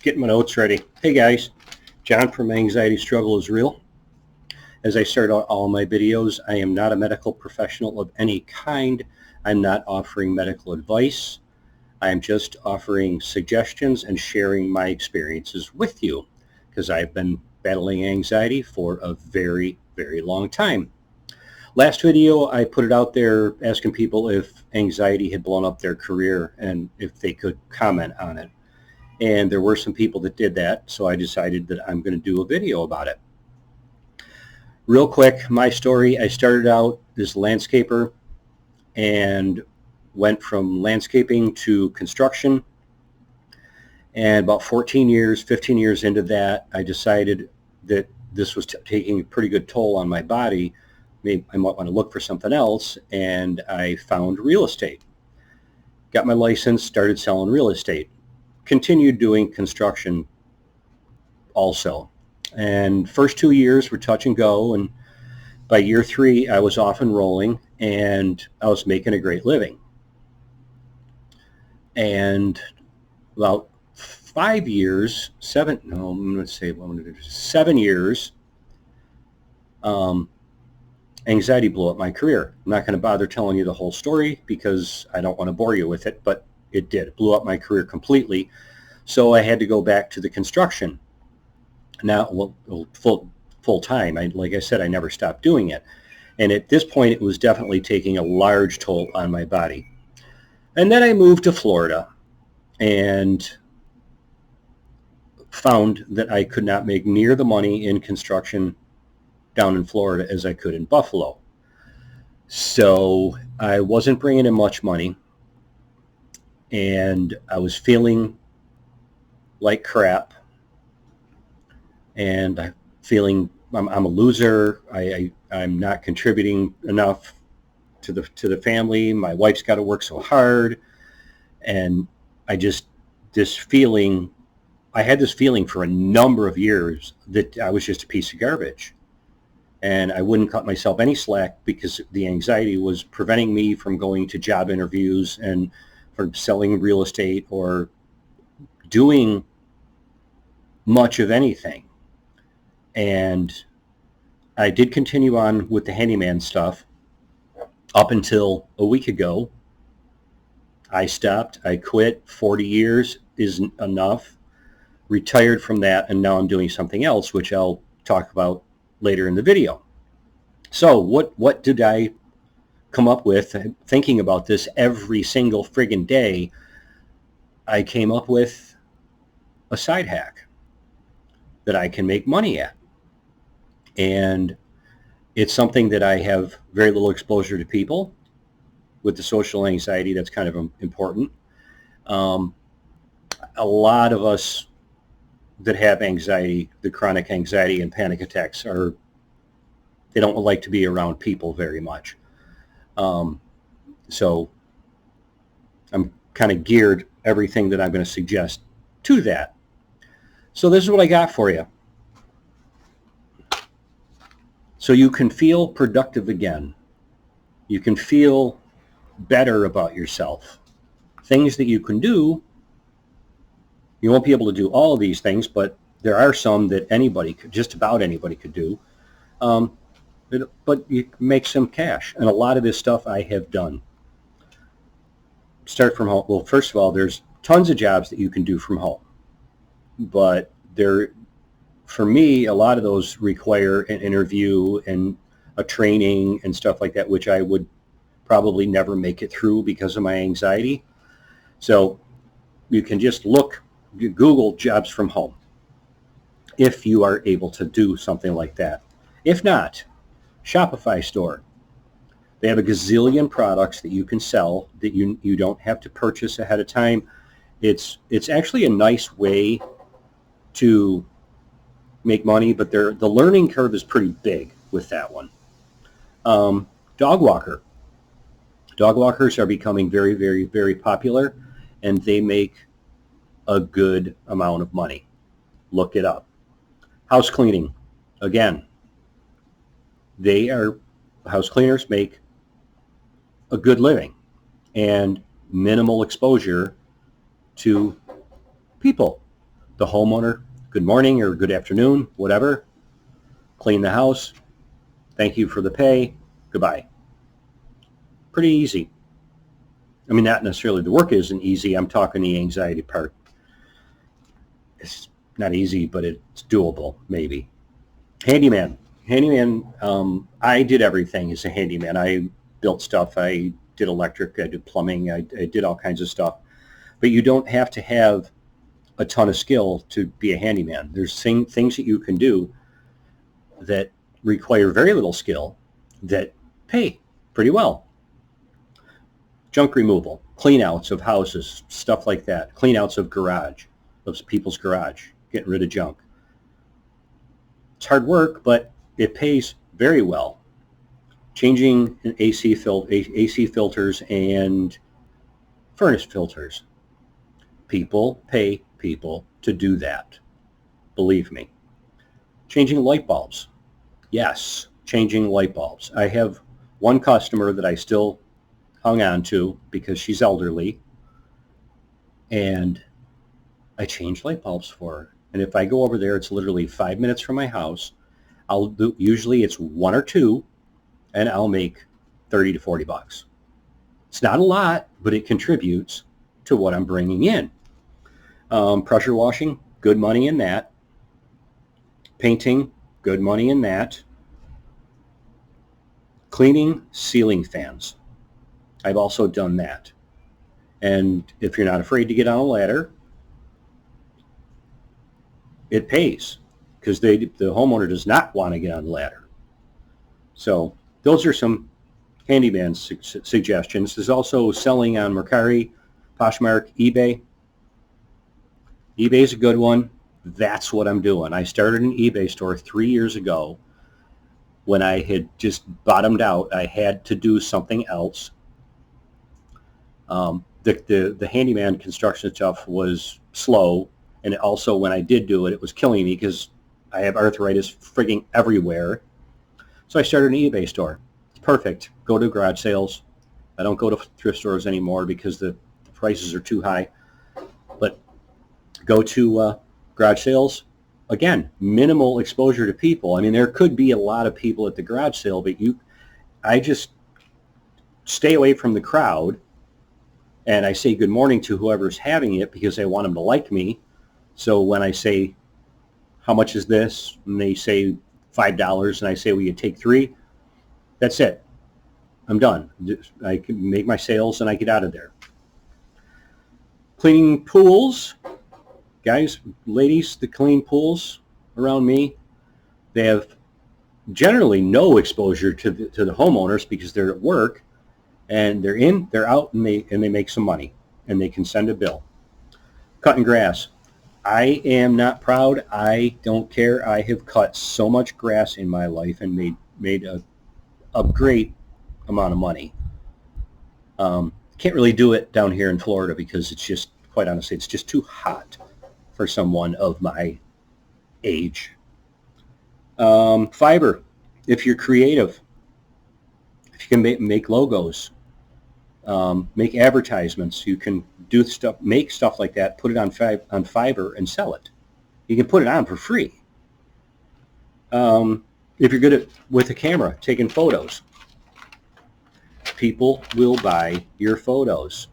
Getting my notes ready. Hey guys, John from Anxiety Struggle is Real. As I start out all my videos, I am not a medical professional of any kind. I'm not offering medical advice. I'm just offering suggestions and sharing my experiences with you because I've been battling anxiety for a very, very long time. Last video, I put it out there asking people if anxiety had blown up their career and if they could comment on it. And there were some people that did that, so I decided that I'm going to do a video about it. Real quick, my story, I started out as a landscaper and went from landscaping to construction. And about 15 years into that, I decided that this was taking a pretty good toll on my body. Maybe I might want to look for something else, and I found real estate. Got my license, started selling real estate. Continued doing construction also. And first 2 years were touch and go, and by year 3 I was off and rolling, and I was making a great living. And about 7 years, anxiety blew up my career. I'm not going to bother telling you the whole story because I don't want to bore you with it, but it did. It blew up my career completely. So I had to go back to the construction. Now, full time. Like I said, I never stopped doing it. And at this point, it was definitely taking a large toll on my body. And then I moved to Florida and found that I could not make near the money in construction down in Florida as I could in Buffalo. So I wasn't bringing in much money, and I was feeling like crap, and I'm feeling I'm a loser. I'm not contributing enough to the family. My wife's got to work so hard, and I had this feeling for a number of years that I was just a piece of garbage. And I wouldn't cut myself any slack because the anxiety was preventing me from going to job interviews and from selling real estate or doing much of anything. And I did continue on with the handyman stuff up until a week ago. I stopped. I quit. 40 years isn't enough. Retired from that, and now I'm doing something else, which I'll talk about later in the video. So what did I come up with thinking about this every single friggin' day? I came up with a side hack that I can make money at. And it's something that I have very little exposure to people. With the social anxiety, that's kind of important. A lot of us that have anxiety, the chronic anxiety and panic attacks, they don't like to be around people very much. So I'm kind of geared everything that I'm going to suggest to that. So this is what I got for you. So you can feel productive again. You can feel better about yourself. Things that you can do. You won't be able to do all of these things, but there are some that just about anybody could do. But you make some cash. And a lot of this stuff I have done. Start from home. Well, first of all, there's tons of jobs that you can do from home. But for me, a lot of those require an interview and a training and stuff like that, which I would probably never make it through because of my anxiety. So you can just Google jobs from home if you are able to do something like that. If not, Shopify store. They have a gazillion products that you can sell that you don't have to purchase ahead of time. It's actually a nice way to make money, but the learning curve is pretty big with that one. Dog walker. Dog walkers are becoming very, very, very popular, and they make a good amount of money. Look it up. House cleaning. Again, house cleaners make a good living and minimal exposure to people. the homeowner, good morning or good afternoon, whatever, clean the house, thank you for the pay, goodbye. Pretty easy. I mean, not necessarily the work isn't easy. I'm talking the anxiety part. It's not easy, but it's doable, maybe. Handyman. I did everything as a handyman. I built stuff. I did electric. I did plumbing. I did all kinds of stuff. But you don't have to have a ton of skill to be a handyman. There's things that you can do that require very little skill that pay pretty well. Junk removal, cleanouts of houses, stuff like that. Cleanouts of people's garage, getting rid of junk. It's hard work, but it pays very well. Changing AC filters and furnace filters. People pay people to do that. Believe me. Changing light bulbs. Yes, changing light bulbs. I have one customer that I still hung on to because she's elderly, and I change light bulbs for her. And if I go over there, it's literally 5 minutes from my house. Usually it's one or two, and I'll make 30 to 40 bucks. It's not a lot, but it contributes to what I'm bringing in. Pressure washing, good money in that. Painting, good money in that. Cleaning ceiling fans. I've also done that. And if you're not afraid to get on a ladder, it pays because the homeowner does not want to get on the ladder. So those are some handyman suggestions. There's also selling on Mercari, Poshmark, eBay. eBay is a good one. That's what I'm doing. I started an eBay store 3 years ago when I had just bottomed out. I had to do something else. The handyman construction stuff was slow, and also when I did do it, it was killing me because I have arthritis frigging everywhere. So I started an eBay store. It's perfect. Go to garage sales. I don't go to thrift stores anymore because the prices are too high. But go to garage sales. Again, minimal exposure to people. I mean, there could be a lot of people at the garage sale, but I just stay away from the crowd. And I say good morning to whoever's having it because I want them to like me. So when I say, how much is this? And they say $5, and I say, will you take 3? That's it. I'm done. I can make my sales and I get out of there. Cleaning pools. Guys, ladies that clean pools around me, they have generally no exposure to the homeowners because they're at work. And they're in, they're out, and they make some money, and they can send a bill. Cutting grass. I am not proud. I don't care. I have cut so much grass in my life and made a great amount of money. Can't really do it down here in Florida because it's just, quite honestly, it's just too hot for someone of my age. Fiber. If you're creative, if you can make logos, make advertisements, you can do stuff, make stuff like that, put it on Fiverr and sell it. You can put it on for free. If you're good with a camera, taking photos, people will buy your photos.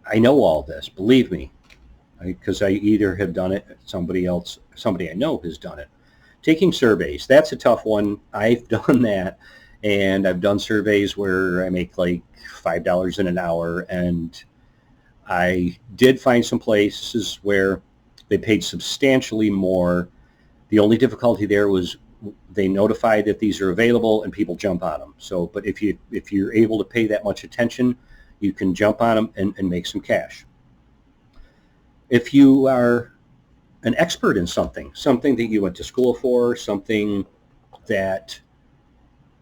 I know all this, believe me, because I either have done it, somebody I know has done it. Taking surveys, that's a tough one. I've done that. And I've done surveys where I make like $5 an hour, and I did find some places where they paid substantially more. The only difficulty there was they notify that these are available and people jump on them. So, but if you're able to pay that much attention, you can jump on them and make some cash. If you are an expert in something that you went to school for, something that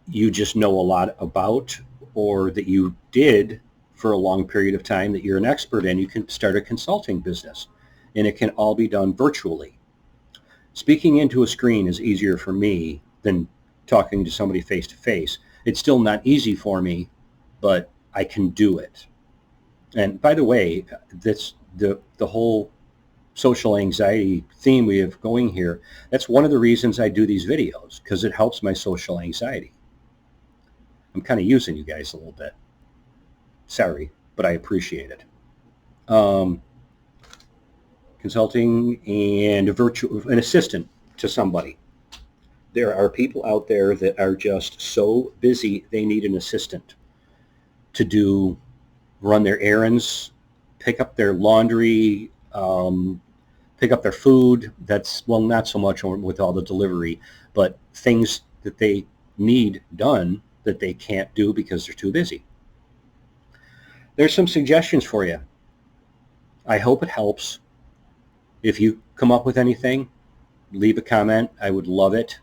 you just know a lot about, or that you did for a long period of time that you're an expert in, you can start a consulting business, and it can all be done virtually. Speaking into a screen is easier for me than talking to somebody face to face. It's still not easy for me, but I can do it. And by the way, the whole social anxiety theme we have going here, that's one of the reasons I do these videos, because it helps my social anxiety. I'm kind of using you guys a little bit. Sorry, but I appreciate it. Um, Consulting and an assistant to somebody. There are people out there that are just so busy they need an assistant to run their errands, pick up their laundry, pick up their food. That's, well, not so much with all the delivery, but things that they need done that they can't do because they're too busy. There's some suggestions for you. I hope it helps. If you come up with anything, leave a comment. I would love it.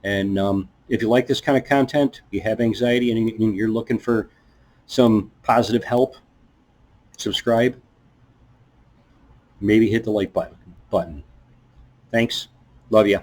And if you like this kind of content, you have anxiety and you're looking for some positive help, subscribe. Maybe hit the like button. Thanks. Love you.